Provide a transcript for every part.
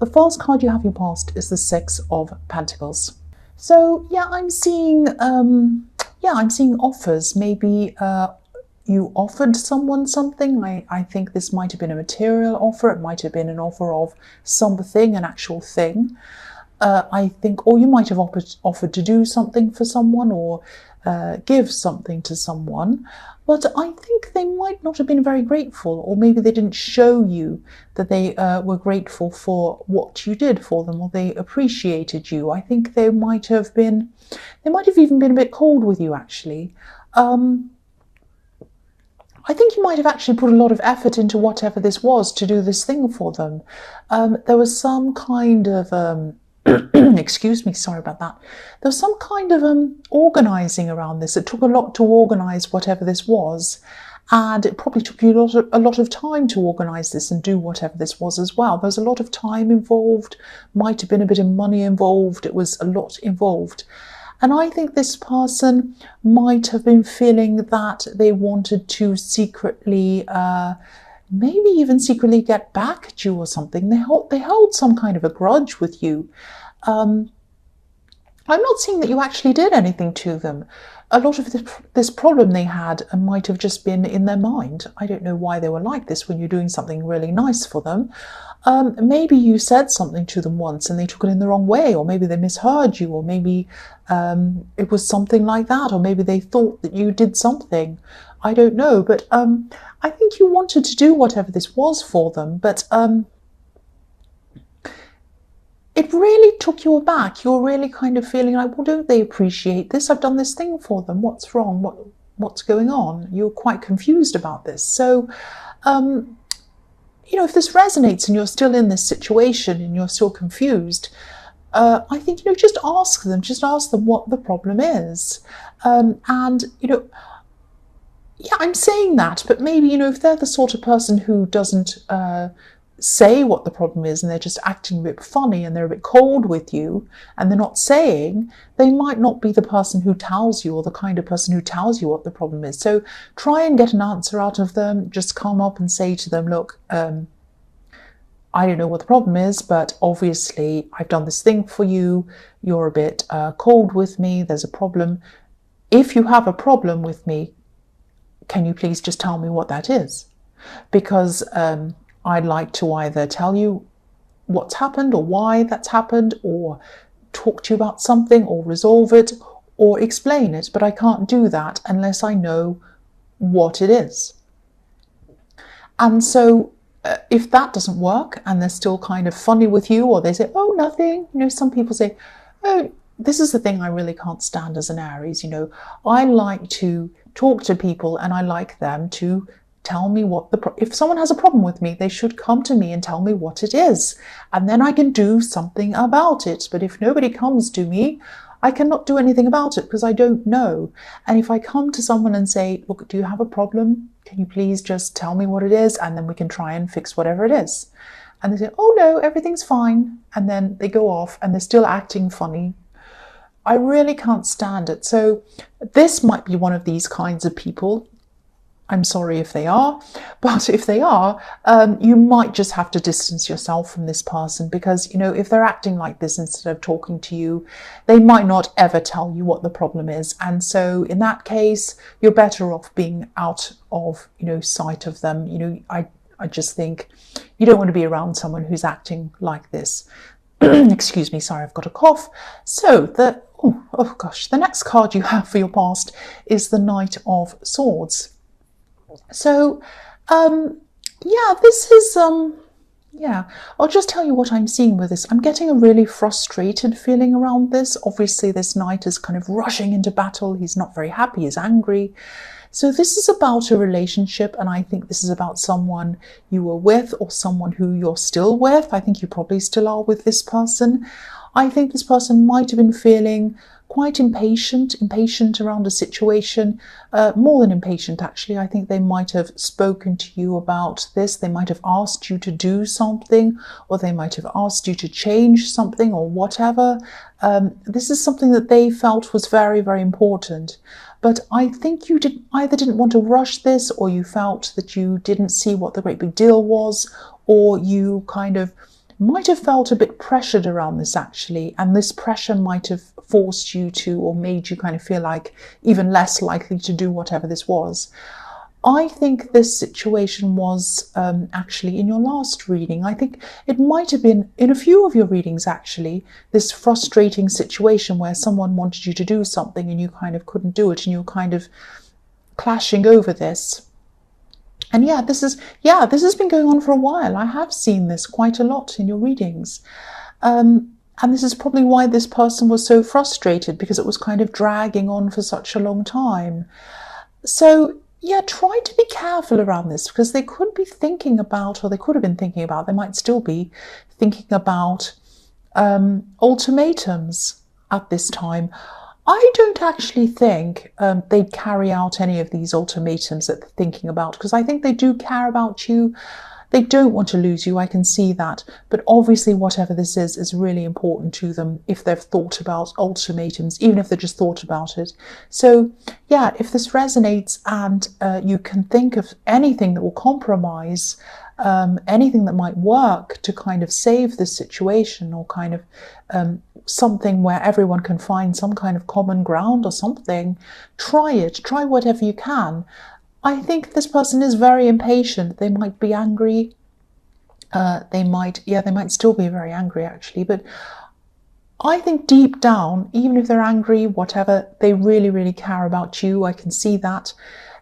The first card you have your past is the Six of Pentacles. So yeah, I'm seeing offers. Maybe you offered someone something. I think this might have been a material offer. It might have been an offer of something, an actual thing. I think, or you might have offered to do something for someone or give something to someone. But I think they might not have been very grateful, or maybe they didn't show you that they were grateful for what you did for them, or they appreciated you. I think they might have even been a bit cold with you, actually. I think you might have actually put a lot of effort into whatever this was to do this thing for them. There was some kind of excuse me, sorry about that. There was some kind of organising around this. It took a lot to organise whatever this was, and it probably took you a lot of time to organise this and do whatever this was as well. There was a lot of time involved, might have been a bit of money involved. It was a lot involved. And I think this person might have been feeling that they wanted to secretly maybe even secretly get back at you or something. They held some kind of a grudge with you. I'm not seeing that you actually did anything to them. A lot of this problem they had might have just been in their mind. I don't know why they were like this when you're doing something really nice for them. Maybe you said something to them once and they took it in the wrong way, or maybe they misheard you, or maybe it was something like that, or maybe they thought that you did something. I don't know, but I think you wanted to do whatever this was for them, but it really took you aback. You're really kind of feeling like, well, don't they appreciate this? I've done this thing for them. What's wrong? What's going on? You're quite confused about this. So, if this resonates and you're still in this situation and you're still confused, I think, just ask them what the problem is. Yeah, I'm saying that, but maybe, if they're the sort of person who doesn't say what the problem is and they're just acting a bit funny and they're a bit cold with you and they're not saying, they might not be the person who tells you, or the kind of person who tells you what the problem is. So try and get an answer out of them. Just come up and say to them, look, I don't know what the problem is, but obviously I've done this thing for you. You're a bit cold with me. There's a problem. If you have a problem with me, can you please just tell me what that is? Because I'd like to either tell you what's happened or why that's happened, or talk to you about something, or resolve it, or explain it. But I can't do that unless I know what it is. And so if that doesn't work and they're still kind of funny with you, or they say, oh, nothing. Some people say, oh, this is the thing I really can't stand as an Aries. I like to talk to people and I like them to tell me if someone has a problem with me, they should come to me and tell me what it is. And then I can do something about it. But if nobody comes to me, I cannot do anything about it because I don't know. And if I come to someone and say, look, do you have a problem? Can you please just tell me what it is? And then we can try and fix whatever it is. And they say, oh no, everything's fine. And then they go off and they're still acting funny. I really can't stand it. So this might be one of these kinds of people. I'm sorry if they are, but if they are, you might just have to distance yourself from this person, because, if they're acting like this instead of talking to you, they might not ever tell you what the problem is. And so in that case, you're better off being out of, sight of them. I just think you don't want to be around someone who's acting like this. Excuse me, sorry, I've got a cough. So the next card you have for your past is the Knight of Swords. So, this is, I'll just tell you what I'm seeing with this. I'm getting a really frustrated feeling around this. Obviously, this knight is kind of rushing into battle. He's not very happy, he's angry. So this is about a relationship, and I think this is about someone you were with or someone who you're still with. I think you probably still are with this person. I think this person might have been feeling quite impatient around a situation, more than impatient actually. I think they might have spoken to you about this. They might have asked you to do something, or they might have asked you to change something or whatever. This is something that they felt was very, very important. But I think you either didn't want to rush this, or you felt that you didn't see what the great big deal was, or you kind of might have felt a bit pressured around this actually, and this pressure might have forced you to, or made you kind of feel like even less likely to do whatever this was. I think this situation was actually in your last reading. I think it might have been in a few of your readings actually, this frustrating situation where someone wanted you to do something and you kind of couldn't do it, and you're kind of clashing over this. And yeah, this has been going on for a while. I have seen this quite a lot in your readings. And this is probably why this person was so frustrated, because it was kind of dragging on for such a long time. So yeah, try to be careful around this, because they could be thinking about, or they could have been thinking about, they might still be thinking about ultimatums at this time. I don't actually think they'd carry out any of these ultimatums that they're thinking about, because I think they do care about you. They don't want to lose you, I can see that. But obviously whatever this is really important to them if they've thought about ultimatums, even if they just thought about it. So yeah, if this resonates and you can think of anything that will compromise, anything that might work to kind of save this situation, or kind of something where everyone can find some kind of common ground or something, try it. Try whatever you can. I think this person is very impatient. They might be angry. They might still be very angry actually. But I think deep down, even if they're angry, whatever, they really, really care about you. I can see that.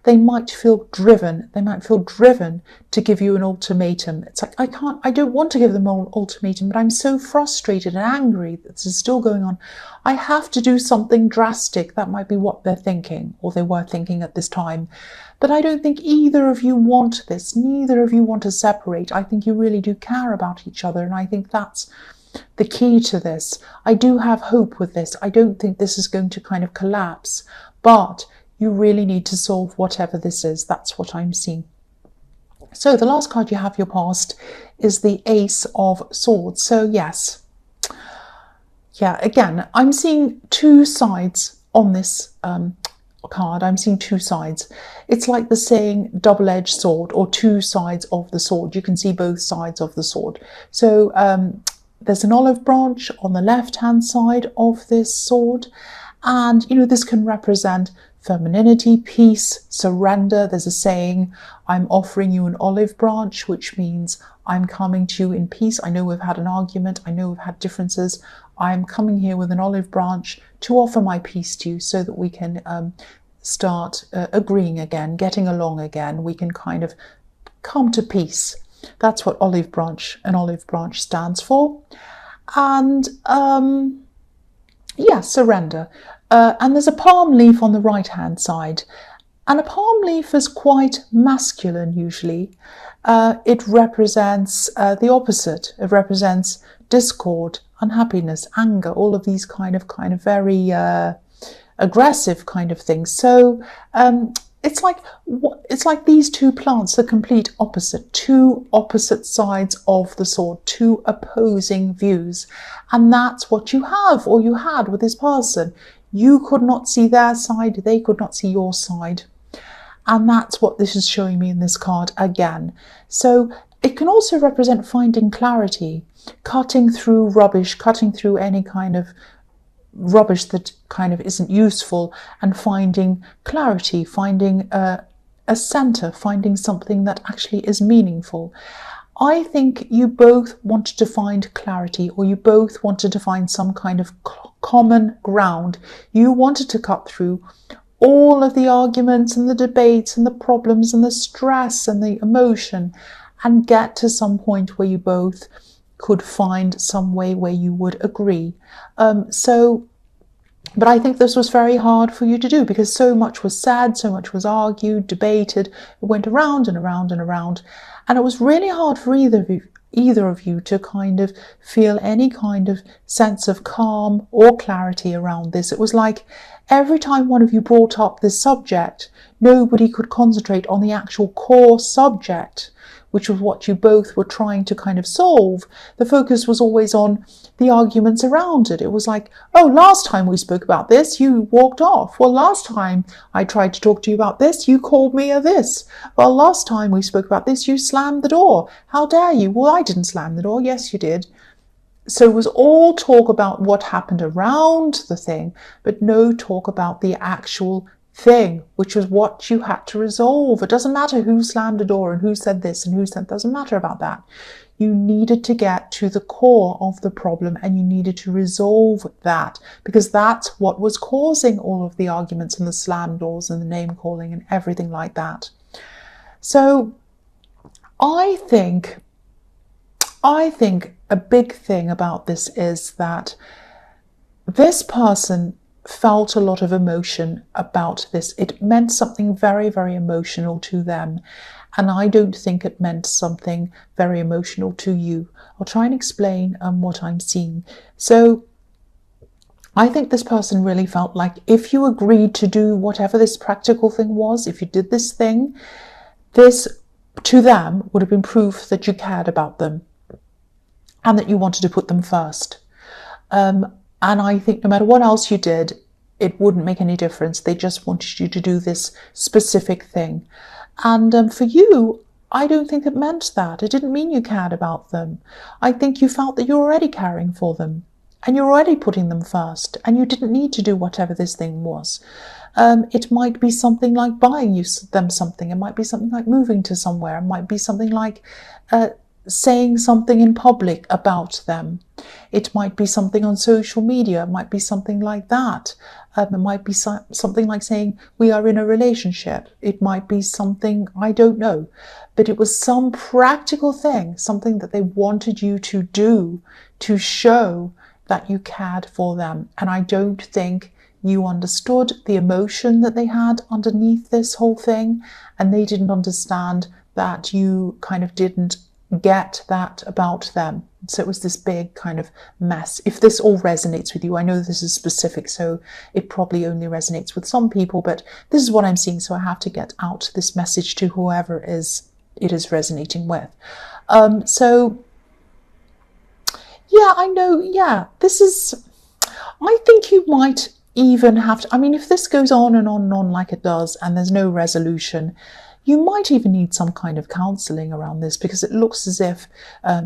They might feel driven. They might feel driven to give you an ultimatum. It's like, I don't want to give them an ultimatum, but I'm so frustrated and angry that this is still going on. I have to do something drastic. That might be what they're thinking, or they were thinking at this time. But I don't think either of you want this. Neither of you want to separate. I think you really do care about each other. And I think that's the key to this. I do have hope with this. I don't think this is going to kind of collapse, but you really need to solve whatever this is. That's what I'm seeing. So the last card you have, your past, is the Ace of Swords. So yes, yeah, again, I'm seeing two sides on this card. I'm seeing two sides. It's like the saying double-edged sword, or two sides of the sword. You can see both sides of the sword. So there's an olive branch on the left-hand side of this sword. And, this can represent femininity, peace, surrender. There's a saying, I'm offering you an olive branch, which means I'm coming to you in peace. I know we've had an argument. I know we've had differences. I'm coming here with an olive branch to offer my peace to you, so that we can start agreeing again, getting along again. We can kind of come to peace. That's what an olive branch stands for. And yeah, surrender. And there's a palm leaf on the right-hand side. And a palm leaf is quite masculine usually. It represents the opposite. It represents discord, unhappiness, anger, all of these kind of very aggressive kind of things. So it's like these two plants, the complete opposite, two opposite sides of the sword, two opposing views. And that's what you have, or you had, with this person. You could not see their side, they could not see your side. And that's what this is showing me in this card again. So it can also represent finding clarity, cutting through rubbish, cutting through any kind of rubbish that kind of isn't useful, and finding clarity, finding a center, finding something that actually is meaningful. I think you both wanted to find clarity, or you both wanted to find some kind of common ground. You wanted to cut through all of the arguments and the debates and the problems and the stress and the emotion, and get to some point where you both could find some way where you would agree. But I think this was very hard for you to do, because so much was said, so much was argued, debated, it went around and around and around. And it was really hard for either of you to kind of feel any kind of sense of calm or clarity around this. It was like every time one of you brought up this subject, nobody could concentrate on the actual core subject, which was what you both were trying to kind of solve, the focus was always on the arguments around it. It was like, oh, last time we spoke about this, you walked off. Well, last time I tried to talk to you about this, you called me a this. Well, last time we spoke about this, you slammed the door. How dare you? Well, I didn't slam the door. Yes, you did. So it was all talk about what happened around the thing, but no talk about the actual thing, which was what you had to resolve. It doesn't matter who slammed the door and who said this and who said, doesn't matter about that. You needed to get to the core of the problem and you needed to resolve that, because that's what was causing all of the arguments and the slam doors and the name calling and everything like that. So I think a big thing about this is that this person felt a lot of emotion about this. It meant something very, very emotional to them. And I don't think it meant something very emotional to you. I'll try and explain what I'm seeing. So I think this person really felt like if you agreed to do whatever this practical thing was, if you did this thing, this to them would have been proof that you cared about them and that you wanted to put them first. And I think no matter what else you did, it wouldn't make any difference. They just wanted you to do this specific thing. And for you, I don't think it meant that. It didn't mean you cared about them. I think you felt that you're already caring for them and you're already putting them first and you didn't need to do whatever this thing was. It might be something like buying them something. It might be something like moving to somewhere. It might be something like saying something in public about them. It might be something on social media. It might be something like that. It might be something like saying we are in a relationship. It might be something, I don't know, but it was some practical thing, something that they wanted you to do to show that you cared for them. And I don't think you understood the emotion that they had underneath this whole thing, and they didn't understand that you kind of didn't get that about them. So it was this big kind of mess. If this all resonates with you, I know this is specific, so it probably only resonates with some people, but this is what I'm seeing, so I have to get out this message to whoever it is resonating with. So yeah, I know, yeah, this is, I think you might even have to, I mean, if this goes on and on and on like it does, and there's no resolution, you might even need some kind of counselling around this, because it looks as if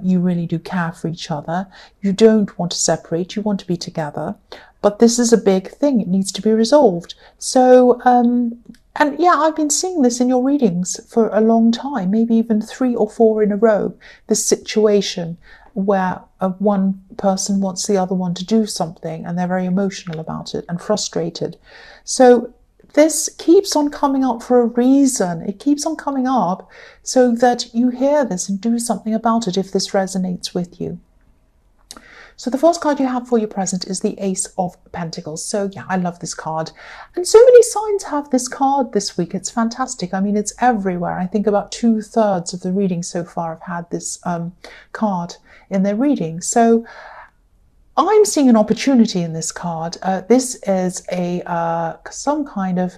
you really do care for each other. You don't want to separate, you want to be together, but this is a big thing. It needs to be resolved. So, and yeah, I've been seeing this in your readings for a long time, maybe even 3 or 4 in a row, this situation where one person wants the other one to do something and they're very emotional about it and frustrated. So this keeps on coming up for a reason. It keeps on coming up so that you hear this and do something about it if this resonates with you. So the first card you have for your present is the Ace of Pentacles. So yeah, I love this card. And so many signs have this card this week. It's fantastic. I mean, it's everywhere. I think about 2/3 of the readings so far have had this card in their reading. So I'm seeing an opportunity in this card. This is some kind of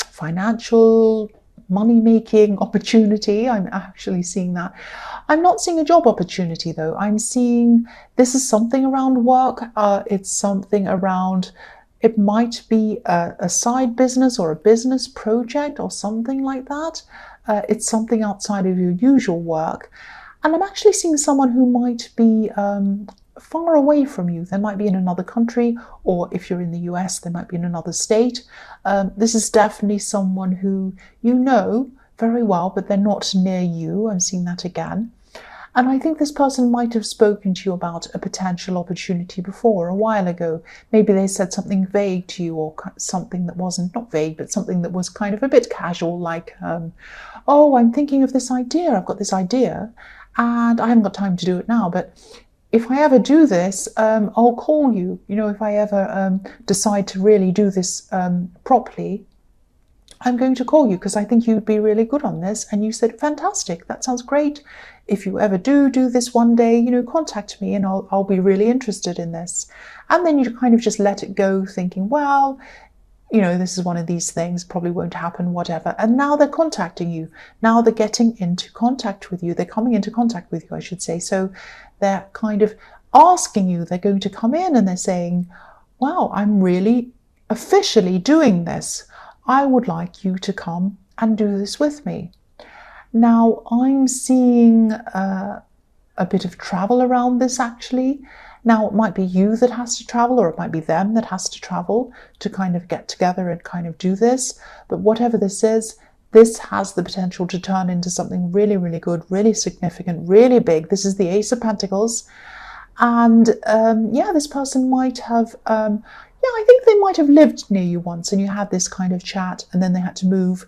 financial money-making opportunity. I'm actually seeing that. I'm not seeing a job opportunity though. I'm seeing this is something around work. It's something around, it might be a side business or a business project or something like that. It's something outside of your usual work. And I'm actually seeing someone who might be far away from you. They might be in another country, or if you're in the US, they might be in another state. This is definitely someone who you know very well, but they're not near you. I'm seeing that again. And I think this person might have spoken to you about a potential opportunity before, a while ago. Maybe they said something vague to you, or something that wasn't, not vague, but something that was kind of a bit casual, like, oh, I'm thinking of this idea. I've got this idea and I haven't got time to do it now, but if I ever do this, I'll call you. You know, if I ever decide to really do this properly, I'm going to call you because I think you'd be really good on this. And you said, fantastic, that sounds great. If you ever do this one day, you know, contact me and I'll be really interested in this. And then you kind of just let it go thinking, well, you know, this is one of these things, probably won't happen, whatever. And now they're contacting you. Now they're getting into contact with you. They're coming into contact with you, I should say. So they're kind of asking you, they're going to come in and they're saying, wow, I'm really officially doing this. I would like you to come and do this with me. Now, I'm seeing a bit of travel around this, actually. Now, it might be you that has to travel, or it might be them that has to travel to kind of get together and kind of do this. But whatever this is, this has the potential to turn into something really, really good, really significant, really big. This is the Ace of Pentacles. And yeah, this person might have, I think they might have lived near you once and you had this kind of chat and then they had to move.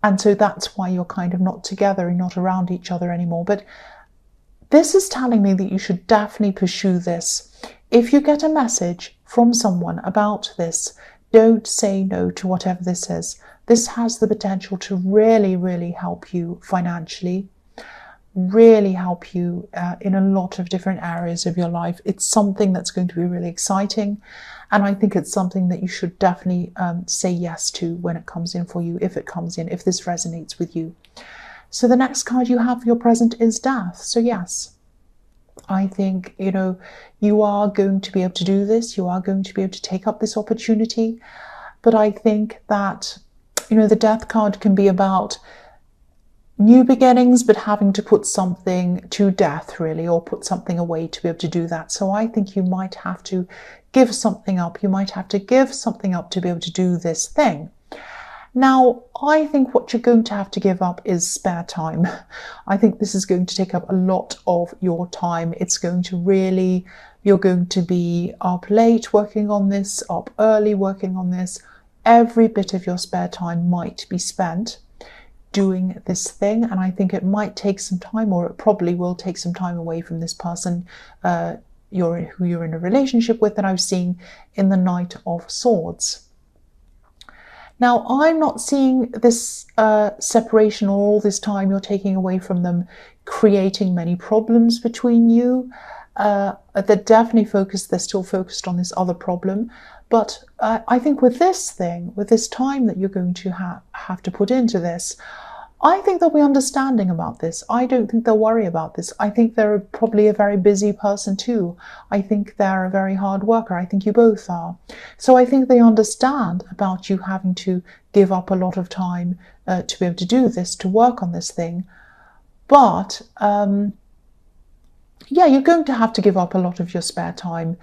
And so that's why you're kind of not together and not around each other anymore. But this is telling me that you should definitely pursue this. If you get a message from someone about this, don't say no to whatever this is. This has the potential to really, really help you financially, really help you in a lot of different areas of your life. It's something that's going to be really exciting. And I think it's something that you should definitely say yes to when it comes in for you, if it comes in, if this resonates with you. So the next card you have for your present is Death. So yes, I think, you know, you are going to be able to do this. You are going to be able to take up this opportunity. But I think that, you know, the Death card can be about new beginnings, but having to put something to death, really, or put something away to be able to do that. So I think you might have to give something up. You might have to give something up to be able to do this thing. Now, I think what you're going to have to give up is spare time. I think this is going to take up a lot of your time. It's going to really, you're going to be up late working on this, up early working on this. Every bit of your spare time might be spent doing this thing. And I think it might take some time, or it probably will take some time away from this person who you're in a relationship with, that I've seen in the Knight of Swords. Now, I'm not seeing this separation or all this time you're taking away from them creating many problems between you. They're definitely focused, they're still focused on this other problem. But I think with this thing, with this time that you're going to have to put into this, I think they'll be understanding about this. I don't think they'll worry about this. I think they're probably a very busy person too. I think they're a very hard worker. I think you both are. So I think they understand about you having to give up a lot of time to be able to do this, to work on this thing. But yeah, you're going to have to give up a lot of your spare time.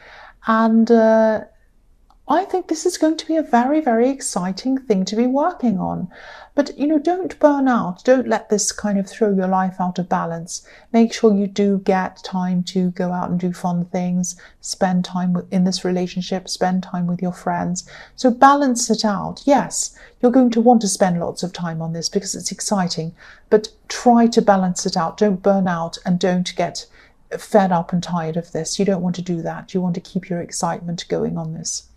And I think this is going to be a very, very exciting thing to be working on. But, you know, don't burn out. Don't let this kind of throw your life out of balance. Make sure you do get time to go out and do fun things, spend time in this relationship, spend time with your friends. So balance it out. Yes, you're going to want to spend lots of time on this because it's exciting, but try to balance it out. Don't burn out and don't get fed up and tired of this. You don't want to do that. You want to keep your excitement going on this.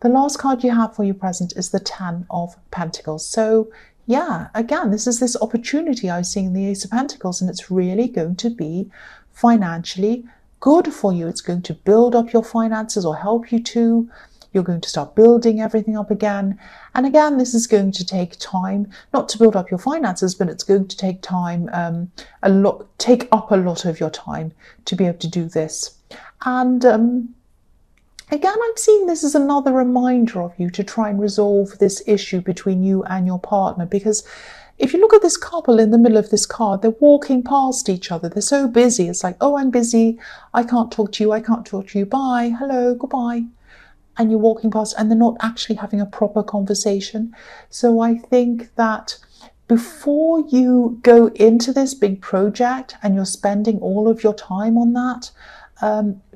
The last card you have for your present is the Ten of Pentacles. So yeah, again, this is this opportunity I was seeing in the Ace of Pentacles, and it's really going to be financially good for you. It's going to build up your finances or help you to. You're going to start building everything up again. And again, this is going to take time, not to build up your finances, but it's going to take time, take up a lot of your time to be able to do this. And again, I'm seeing this as another reminder of you to try and resolve this issue between you and your partner. Because if you look at this couple in the middle of this card, they're walking past each other. They're so busy. It's like, oh, I'm busy. I can't talk to you. I can't talk to you. Bye. Hello. Goodbye. And you're walking past and they're not actually having a proper conversation. So I think that before you go into this big project and you're spending all of your time on that,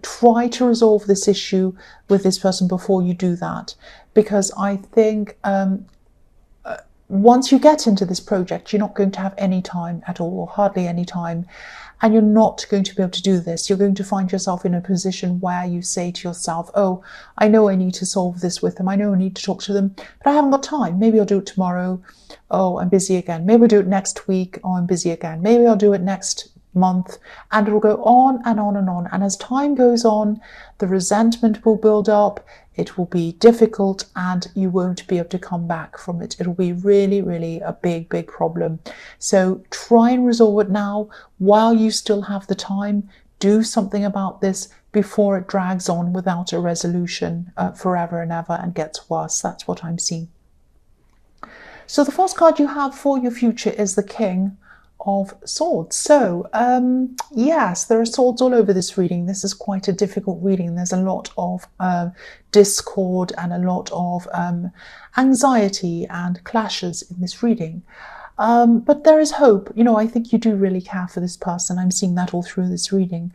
try to resolve this issue with this person before you do that. Because I think once you get into this project, you're not going to have any time at all, or hardly any time. And you're not going to be able to do this. You're going to find yourself in a position where you say to yourself, oh, I know I need to solve this with them. I know I need to talk to them, but I haven't got time. Maybe I'll do it tomorrow. Oh, I'm busy again. Maybe I'll do it next week. Oh, I'm busy again. Maybe I'll do it next month, and it will go on and on and on. And as time goes on, the resentment will build up, it will be difficult, and you won't be able to come back from it. It'll be really, really a big, big problem. So try and resolve it now while you still have the time. Do something about this before it drags on without a resolution forever and ever and gets worse. That's what I'm seeing. So the first card you have for your future is the King of Swords. So yes, there are swords all over this reading. This is quite a difficult reading. There's a lot of discord and a lot of anxiety and clashes in this reading. But there is hope. You know, I think you do really care for this person. I'm seeing that all through this reading.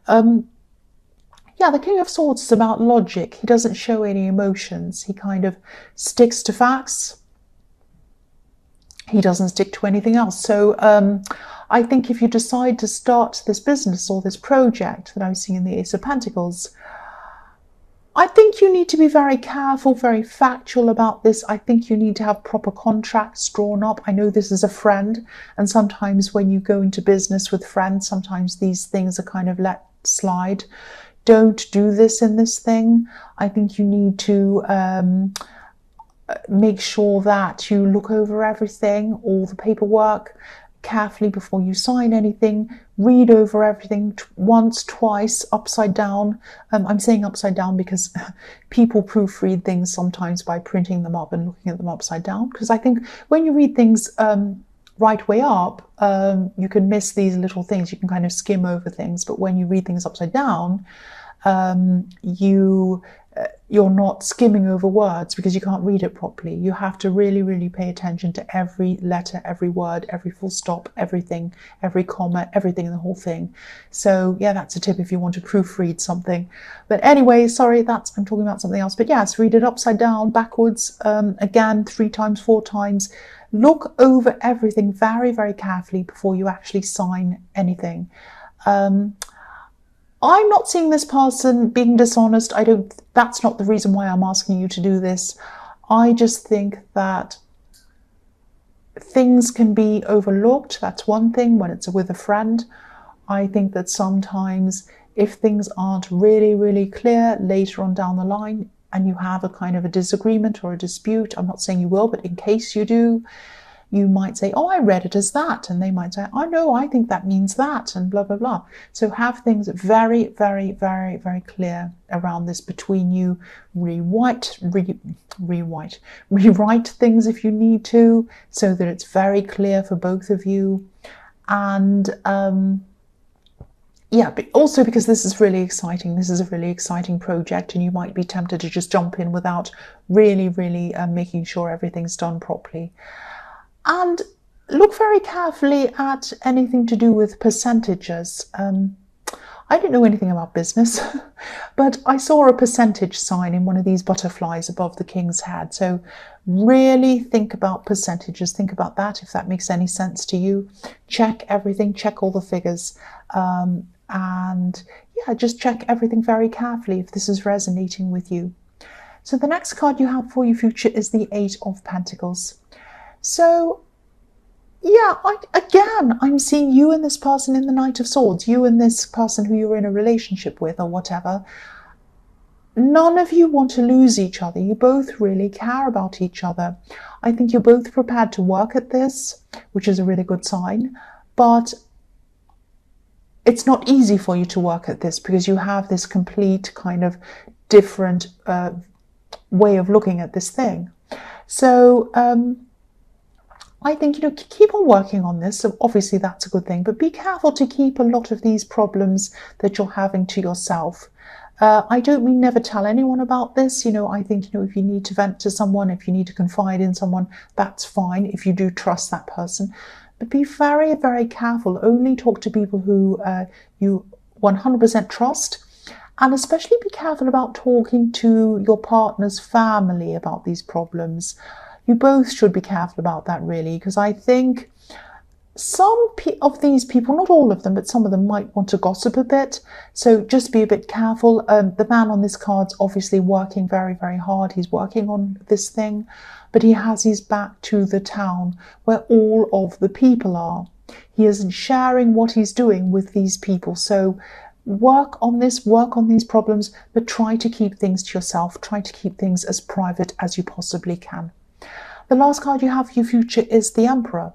Yeah, the King of Swords is about logic. He doesn't show any emotions. He kind of sticks to facts. He doesn't stick to anything else. So I think if you decide to start this business or this project that I'm seeing in the Ace of Pentacles, I think you need to be very careful, very factual about this. I think you need to have proper contracts drawn up. I know this is a friend, and sometimes when you go into business with friends, sometimes these things are kind of let slide. Don't do this in this thing. I think you need to make sure that you look over everything, all the paperwork carefully before you sign anything. Read over everything once, twice, upside down. I'm saying upside down because people proofread things sometimes by printing them up and looking at them upside down, because I think when you read things right way up, you can miss these little things. You can kind of skim over things, but when you read things upside down, you're not skimming over words because you can't read it properly. You have to really, really pay attention to every letter, every word, every full stop, everything, every comma, everything in the whole thing. So yeah, that's a tip if you want to proofread something. But anyway, sorry, I'm talking about something else. But yes, read it upside down, backwards, again, 3 times, 4 times. Look over everything very, very carefully before you actually sign anything. I'm not seeing this person being dishonest. That's not the reason why I'm asking you to do this. I just think that things can be overlooked. That's one thing when it's with a friend. I think that sometimes if things aren't really, really clear later on down the line and you have a kind of a disagreement or a dispute, I'm not saying you will, but in case you do, you might say, oh, I read it as that. And they might say, oh, no, I think that means that, and blah, blah, blah. So have things very, very, very, very clear around this between you. Rewrite things if you need to, so that it's very clear for both of you. And yeah, but also because this is really exciting. This is a really exciting project, and you might be tempted to just jump in without really, really making sure everything's done properly. And look very carefully at anything to do with percentages. I don't know anything about business, but I saw a percentage sign in one of these butterflies above the king's head. So really think about percentages. Think about that, if that makes any sense to you. Check everything, check all the figures. And yeah, just check everything very carefully if this is resonating with you. So the next card you have for your future is the 8 of Pentacles. So, yeah, again, I'm seeing you and this person in the Knight of Swords, you and this person who you're in a relationship with or whatever. None of you want to lose each other. You both really care about each other. I think you're both prepared to work at this, which is a really good sign. But it's not easy for you to work at this because you have this complete kind of different way of looking at this thing. So, I think, you know, keep on working on this. So obviously that's a good thing, but be careful to keep a lot of these problems that you're having to yourself. I don't mean never tell anyone about this. You know, I think, you know, if you need to vent to someone, if you need to confide in someone, that's fine if you do trust that person. But be very, very careful. Only talk to people who you 100% trust. And especially be careful about talking to your partner's family about these problems. You both should be careful about that, really, because I think some of these people, not all of them, but some of them might want to gossip a bit. So just be a bit careful. The man on this card's obviously working very, very hard. He's working on this thing, but he has his back to the town where all of the people are. He isn't sharing what he's doing with these people. So work on this, work on these problems, but try to keep things to yourself. Try to keep things as private as you possibly can. The last card you have for your future is the Emperor.